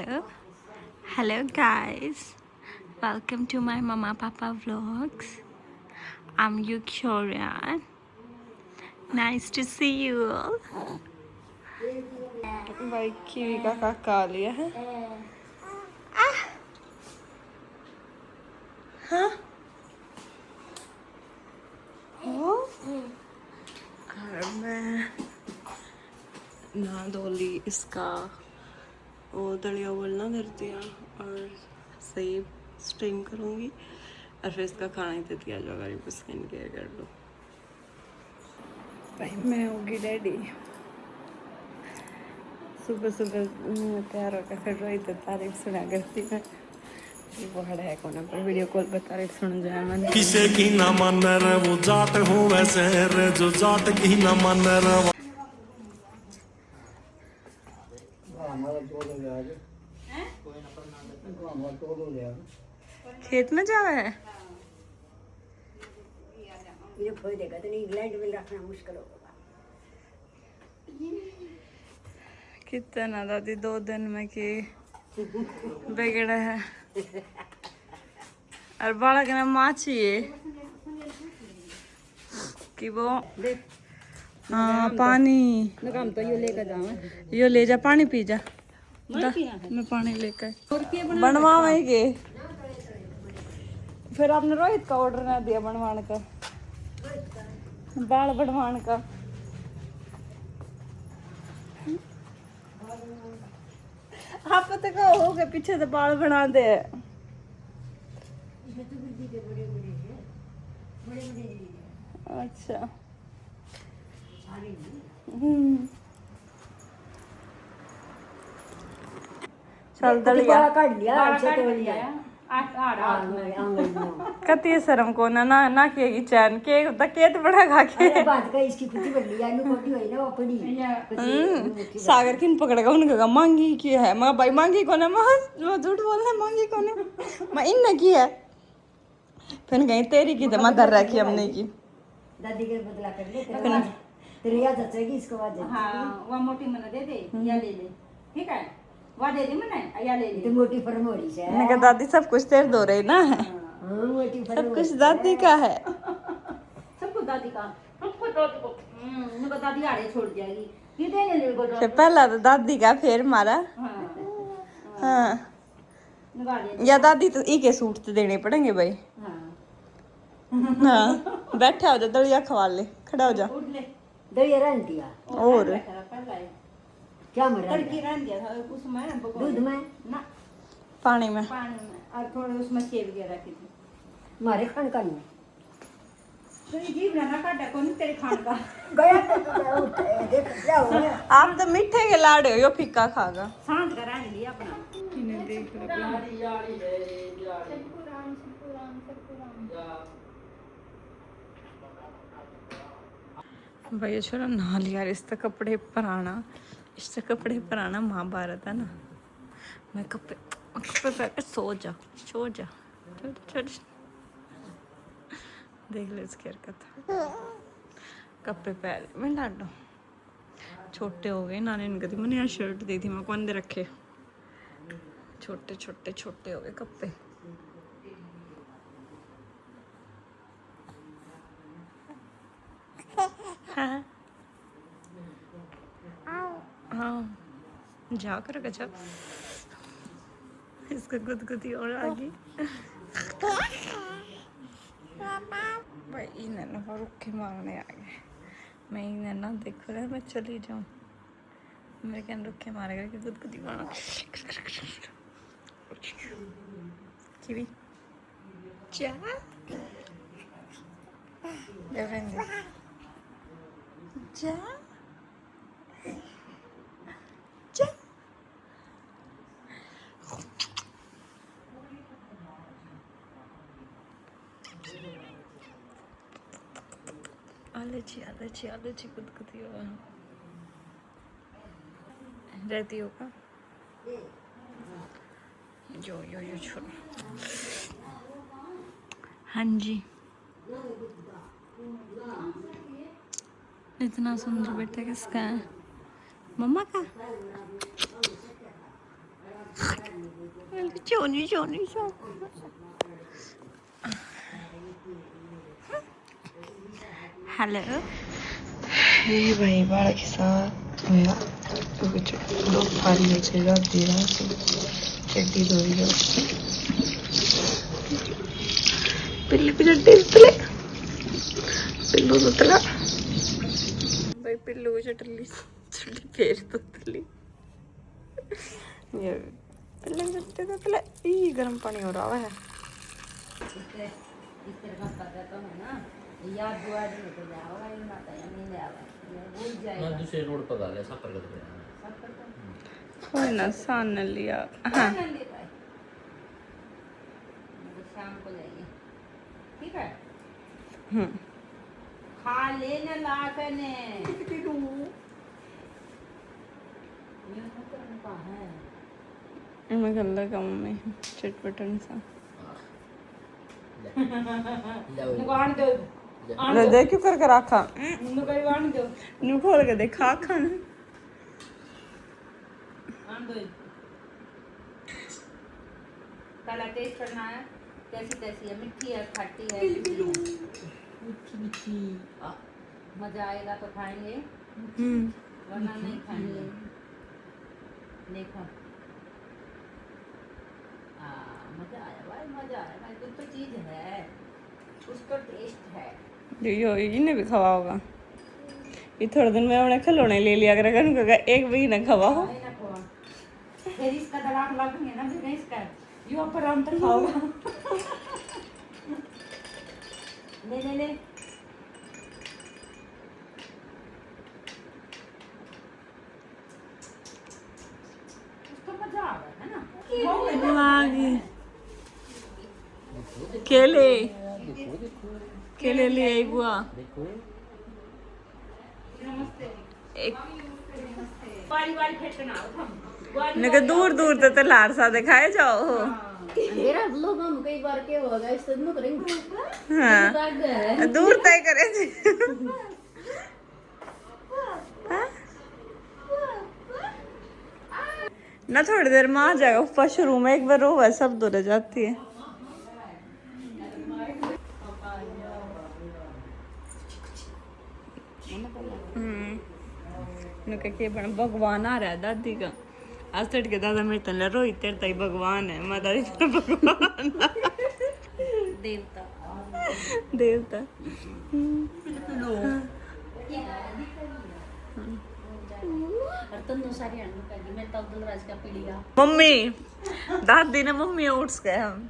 Hello, hello guys. Welcome to my Mama Papa vlogs. I'm Yukshoria. Nice to see you all. भाई kiwi का काका लिया है। हाँ वो और मैं नहा धो ली इसका वो दलिया उबलना धर दिया और सही स्ट्रीम करूँगी और फिर इसका खाना ही दे दिया जो अगर स्किन केयर कर लो। भाई मैं होगी रेडी। सुबह सुबह तैयार होकर फिर रही तो तारीफ सुना करती है। वो खड़ा है कोना पर वीडियो कॉल पर तारीफ सुन जाए मन किसे की ना मन रे वो जाट हो वैसे रे जो जाट की ना मन रे खेत में जा रहा है। ये खोल देगा तो नहीं ग्लैंड में रखना मुश्किल होगा। कितना दादी 2 दिन में कि बिगड़ा है और बालक ने माँ चाहिए कि वो हाँ पानी काम तो ये लेकर जाऊँ यो ले जा पानी पी जा। मैं पानी लेकर बनवाएंगे। फिर आपने रोहित का ऑर्डर ना दिया बनवाने का बाल बनवाने का। आप पता का हो गए पीछे से बाल बना दे। अच्छा चल दलिया काट लिया कती शर्म को ना ना के चैन के केत बड़ा खा के बात का इसकी कुछ बन लिया नु कोटी होई ना अपनी सागर किन पकड़ेगा उनका का मांगी की है मैं भाई मांगी को ना मैं झूठ बोलना मांगी को ना मैं इन की है फिर कहीं तेरी की तो मैं धर रखी हमने की दादी के बदला कर ले तेरी याद आएगी इसको आज। हां वो मोटी मन दे दे या ले ले ठीक है वो दे दे मने या ले ले तो मोटी फरमोरी से मैंने कहा दादी सब कुछ तेरे दो रही ना है। हां मोटी सब कुछ दादी का है सब कुछ दादी का सबको दादी को मैं दादी आड़े छोड़ जाएगी ये दे ले को फिर पहला तो दादी का फिर मारा हां हाँ निकाल दे या दादी तो ई के सूट तो देने पड़ेंगे भाई। हां हाँ बैठा हो जा दलिया खवा ले खड़ा हो जा उठ ले दही रन दिया और पहला क्या मरा तड़की रन दिया था उसमें दूध में ना पानी में पानी में और थोड़े उसमें सेव वगैरह रखी थी मारे खान का नहीं तो ये जीव ना काटा कौन तेरे खान का गया तो देख क्या हो गया। आप तो मीठे के लाड़े हो यो फीका खागा। सांझ करा लिया अपना इन्हें देख भैया छोरा नहा लिया इससे कपड़े पर आना इससे कपड़े पर आना महाभारत है ना। मैं कपड़े पर सो जा चल देख ले इसकी हरकत कपड़े पहले मैं लाडो छोटे हो गए नानी ने कभी मैंने यहाँ शर्ट दी थी मैं कौन दे रखे छोटे हो गए कपड़े। हाँ हाँ जा कर अच्छा इसका गुदगुदी और आगे भाई इन्हें ना रुखे मारने आ गए। मैं इन्हें ना देखो रहा मैं चली जाऊँ मेरे क्या रुखे मारेगा कि गुदगुदी मारना कीवी जा जा जा आलची कुदकुदी रहती होगा यो छोड़ो। हाँ जी इतना सुंदर बेटा किसका है मम्मा का चोनी चोनी चो हेलो हे भाई बाड़ा के साथ मैं कुछ दो फाड़ी में चला दे रहा हूँ चट्टी धोई हो पिल्ली पे चट्टी उतले पिल्लू उतला भाई पिल्लू को चट्टी फेर उतली ये पिल्लू चट्टी उतले ई गर्म पानी हो रहा है इस तरह का पता तो है ना याद दुआ नहीं तो जाओगा ये माता या नहीं जाओगा ये भूल जाएगा मैं दूसरे रोड पर डाले सब पर कर दिया सब पर तो कोई ना सान न लिया हाँ हाँ शाम को जाइए ठीक है खा लेने ला करने ये तो उनका है मैं कर लगा मम्मी चटपटन सा नुकान दो दे क्यों कर रखा नुकान दो नु खोल के देखा खान आन दो काला टेस्ट करना है कैसी कैसी है मिठी है खट्टी है मीठी मीठी मजा आएगा तो खाएंगे वरना नहीं खाएंगे देखो मजा आया भाई मजा आया भाई कुछ तो चीज है उसका टेस्ट है यो इन्हें भी खवा होगा ये थोड़े दिन में हमने खिलौने ले लिया कर एक भी ना खवा हो फिर इसका दलाल लगेंगे ना फिर इसका यो पर हम तो खाओगा ले ले ले उसको मजा आ रहा है ना लागी केले केले ले आई बुआ देखो एक बारी बारी फेंकना हम नके दूर दूर ते लार सा दिखाए जाओ मेरा लोगों में कई बार क्या होगा इस तरह में करेंगे हाँ दूर तय करे जी हाँ? ना थोड़ी देर में आ जाएगा ऊपर शुरू में एक बार रोवा सब दूर जाती है के भगवान आ रहा है दादी का आज तट के दादा मेरे तन रोहित तेरे तई भगवान है माँ दादी तेरा भगवान देवता देवता और तुम दो सारी अंडू का मैं तो अब्दुल राज का पीड़ीगा मम्मी दादी ने मम्मी उठ गए हम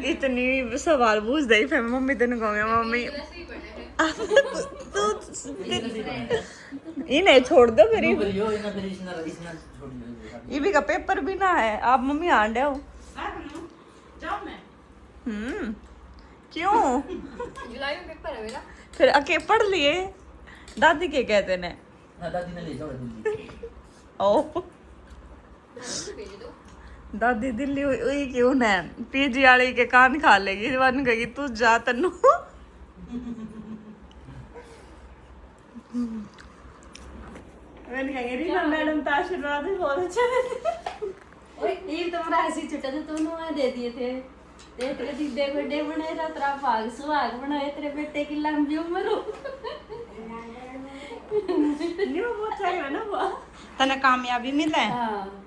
इतनी सवाल पूछ दे फिर मम्मी तेन कहूँगी मम्मी इन्हें छोड़ दो फिर ये भी का पेपर भी ना है आप मम्मी आंडे हो क्यों जुलाई में पेपर है मेरा फिर अके पढ़ लिए दादी के कहते ने दादी ने ले जाओ दिल्ली ओ दादी दिल्ली हुई क्यों न पीजी वाली के कान खा लेगी वन कहेगी तू जा तन्नू रीना मैडम तो आशीर्वाद भी बहुत अच्छा देती ओए ये तुम्हारा ऐसी छुट्टा तो तुमने दे दिए थे तेरे दीदे बर्थडे बनाए था तेरा भाग सुहाग बनाए तेरे बेटे की लंबी उम्र हो नहीं वो बहुत अच्छा है ना वो तने कामयाबी मिला है हां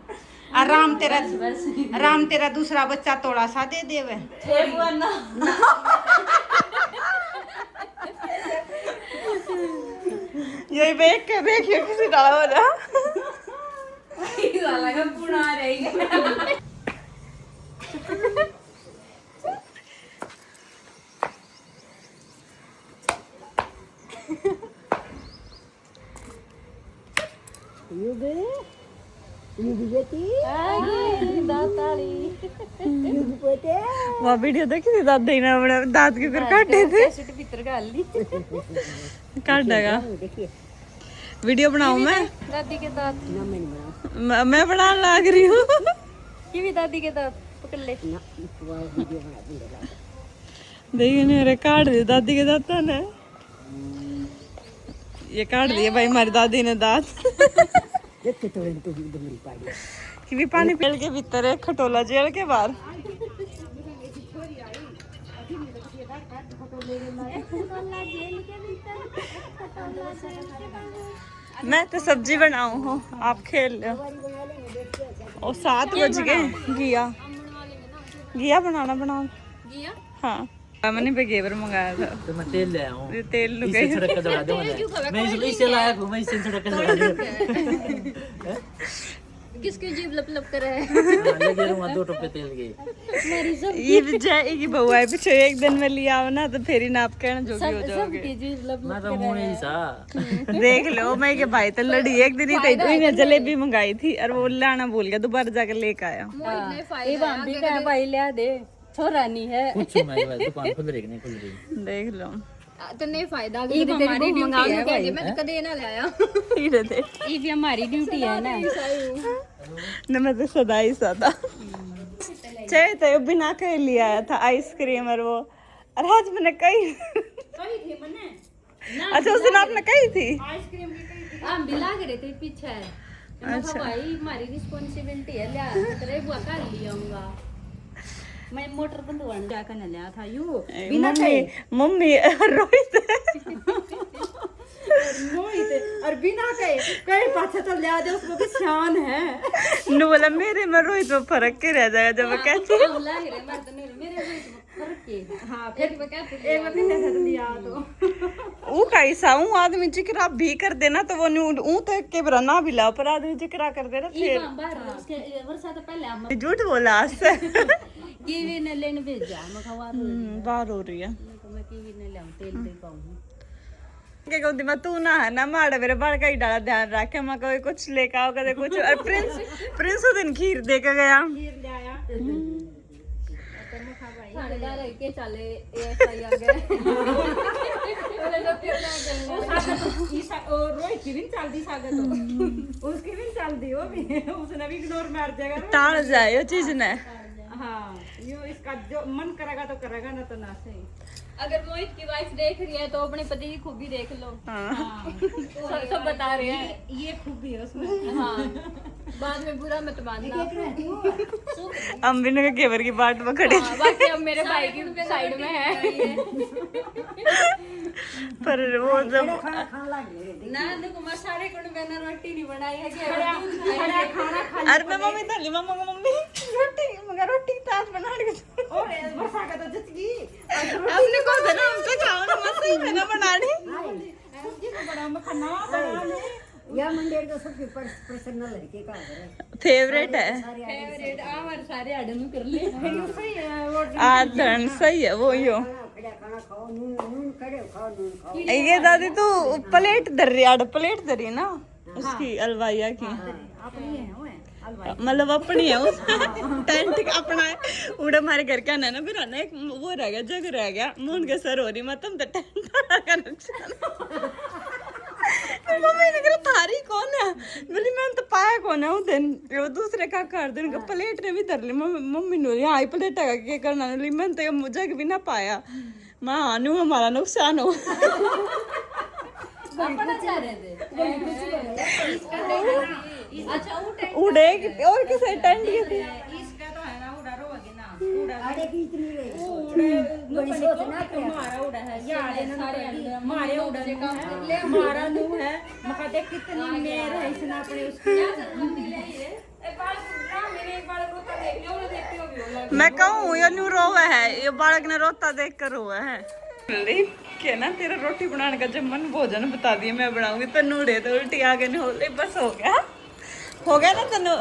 राम तेरा दूसरा बच्चा थोड़ा सा दे देवे यही देख के देखिए किसी डाला हो जा साला का पुना रहेगा वो वीडियो देखी थी दादी ने अपने दांत के फिर काटे थे काट देगा वीडियो बनाऊं मैं दादी के दांत मैं बनाने लग रही हूँ ये भी दादी के दांत पकड़ ले देखिए मेरे काट दिए दादी के दांत ने ये काट दिए भाई हमारी दादी ने दांत कि भी पानी पेल के भीतर है, खटोला जेल के बाहर। मैं तो सब्जी बनाऊं हूँ, आप खेल लो। और 7 बज गए। घिया बनाना बनाओ। हाँ मैंने बेगेवर मंगाया था। तो मैं तेल ले आया हूँ। ये तेल लुक इससे सड़क का जगा दो मैं इससे लाया हूँ, मैं इससे सड़क का जगा दो। किसकी जीभ लप लप कर है? लगे रहूँगा 2 टोपे तेल के। ये जाए की बउआ है पीछे एक दिन में लिया हो ना तो फिर ही नाप कहना जो भी हो जाओगे। मैं तो मुँह ही सा। देख लो मैं के भाई तो लड़ी एक दिन ही तो जलेबी मंगाई थी और वो लाना भूल गया, दोबारा जाकर लेके आया। ये भाभी का भाई ले दे, छोरा नहीं है। कुछ मैं दुकान खुल रही नहीं खुल रही। देख लो तो नहीं फायदा अगर तेरी को मंगाऊं कहते मैं तो कदे ना ले आया। ये दे ये भी हमारी ड्यूटी है ना। न मैं तो सदा ही सदा चाहे तो बिना कहे लिया आया था आइसक्रीम और वो, और आज मैंने कही अच्छा उस दिन आपने कही थी हम भी लाग रहे थे पीछे। अच्छा भाई हमारी रिस्पांसिबिलिटी है, ले तेरे बुआ कर लियाऊंगा मैं। मोटर बंदवान क्या करने लिया था यू बिना मम्मी रोहित और बिना कहे पाछे तो ले दे, उसको भी शान है। नु बोला मेरे में रोहित में फर्क के रह जाएगा जब मैं कहती हूँ। हाँ फिर मैं कहती एक बार कितने से लिया तो वो कैसा हूँ आदमी जिक्र भी कर देना तो वो ऊ तो के बरा ना भी लाओ पर आदमी जिक्र कर देना फिर उसके वर्षा तो पहले हम झूठ बोला आज से कीवी ने लेने भेजा मैं खवा बाहर हो रही है तो मैं कीवी ने लाऊं तेल दे पाऊं के कहती मैं तू ना है ना माड़ा मेरे बाल का ही डाला ध्यान रखे मैं कभी कुछ लेके आओ कभी कुछ। और प्रिंस उस दिन खीर दे के गया। के चले ऐसा आ गए रोहित की भी चलती सागर तो उसकी भी चलती वो भी उसने भी इग्नोर मार देगा ताड़ जाए ये चीज ने। हाँ यो इसका जो मन करेगा तो करेगा ना तो ना सही। अगर मोहित की वाइफ देख रही है तो अपने पति की खूबी देख लो। हाँ। सब बता रहे हैं ये खूबी है उसमें। हाँ बाद में बुरा मत मानना। हम भी ने केवर की बाट में खड़े बाकी अब मेरे भाई की साइड में है। पर वो जब ना देखो मैं सारे को मैंने रोटी नहीं बनाई है कि खाना अरे मैं मम्मी थाली मम्मी रोटी ताज बना के और वर्षा का तो जचगी आपने को देना हमसे खाओ ना मत ही मैंने बनानी सब्जी को बड़ा मैं खाना बनाने या मंदिर का सबसे प्रसन्न लड़के का फेवरेट है। फेवरेट आवर सारे आडन कर ले सही है वो आदन सही है वो यो खाना खाओ नून करे खाओ नून खाओ। ये दादी तू प्लेट धर रही आड़ प्लेट धरी ना उसकी अलवाइया की मतलब अपनी है उस टेंट अपना है उड़ा हमारे घर का ना फिर ना एक वो रह गया जग रह गया मून के सर हो रही मतलब तो टेंट का नुकसान। मम्मी ने कहा थारी कौन है बोली मैंने तो पाया कौन है उस दिन वो दूसरे का कर दिन का प्लेट ने भी धर ली मम्मी ने यहाँ आई प्लेट का क्या करना ली मैंने तो जग भी ना पाया मैं आनू हमारा नुकसान हो उड़ेगी और किसे टेंट की थी इसका तो है ना उड़ा रोगे ना अरे की इतनी बड़ी सोच ना कर हमारा उड़ा है यार सारे हमारे उड़ा का हमारा नू है मका देख कितनी मेर है इसने अपने उसकी मैं कहूँ ये न्यू रोवा है ये बालक ने रोता देख कर रोवा है के ना तेरा रोटी बनाने का जब मन भोजन बता दिए मैं बनाऊंगी तो नूड़े तो उल्टी आ गई हो ले बस हो गया ना तनु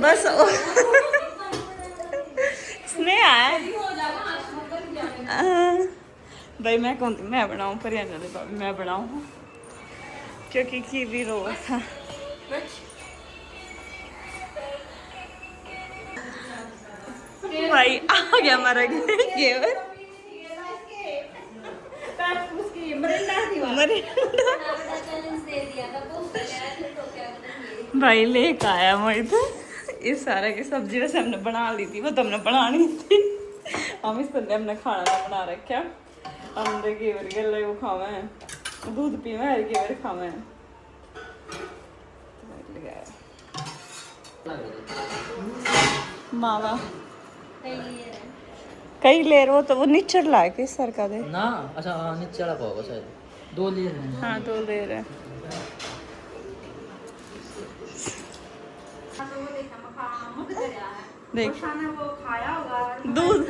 बस स्नेह है भाई मैं कौन मैं बनाऊं पर मैं बनाऊं क्योंकि कीवी रो था। भाई आ गया हमारा केवल भाई लेके आया मोहित इस सारे की सब्जी वैसे हमने बना ली थी वो तो हमने बनानी थी हम इस तरह हमने खाना बना रखा हमने केवर के लिए वो खावे हैं दूध पीवे है केवर खावे हैं मावा कई ले रहे हो तो वो निचड़ ला के सर का दे ना अच्छा हाँ नीचे वाला पाओगा शायद 2 ले रहे हैं। हाँ 2 ले रहे हैं। देख दूध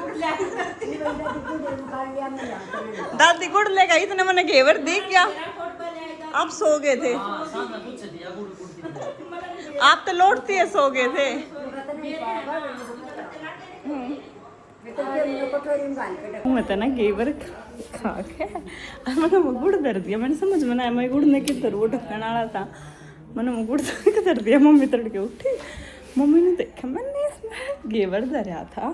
दादी गुड़ लेगा इतने मैंने घेवर दी क्या आप सो गए थे हाँ सामने कुछ दिया गुड़ गुड़ दिया। आप तो लौटती है सो गए थे मैं तो ना घेवर खा के मैंने वो गुड़ धर दिया मैंने समझ में आया मैं गुड़ ने किधर वो ढक्कन वाला था मैंने वो गुड़ धर दिया मम्मी तड़के उठी मम्मी ने देखा मैंने इसमें घेवर धरा था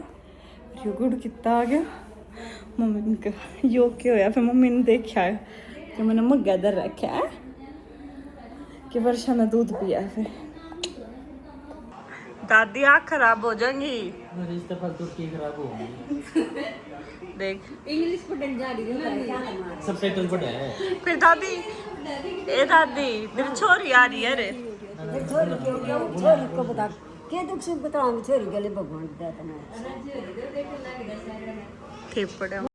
यो गुड़ कितना आ गया मम्मी ने कहा यो क्या होया फिर मम्मी ने देखा कि मैंने मग्गा धर रखा है कि वर्षा ने दूध पिया फिर दादी आँख खराब हो जाएंगी मेरी इस दफा तो की खराब हो गई। देख इंग्लिश पढ़ने जा रही है सबटाइटल पढ़ा है फिर दादी ए दादी फिर छोरी आ रही है रे छोरी को बता के दुख सुख बताऊंगी छोरी गले भगवान देता मैं ठीक पड़े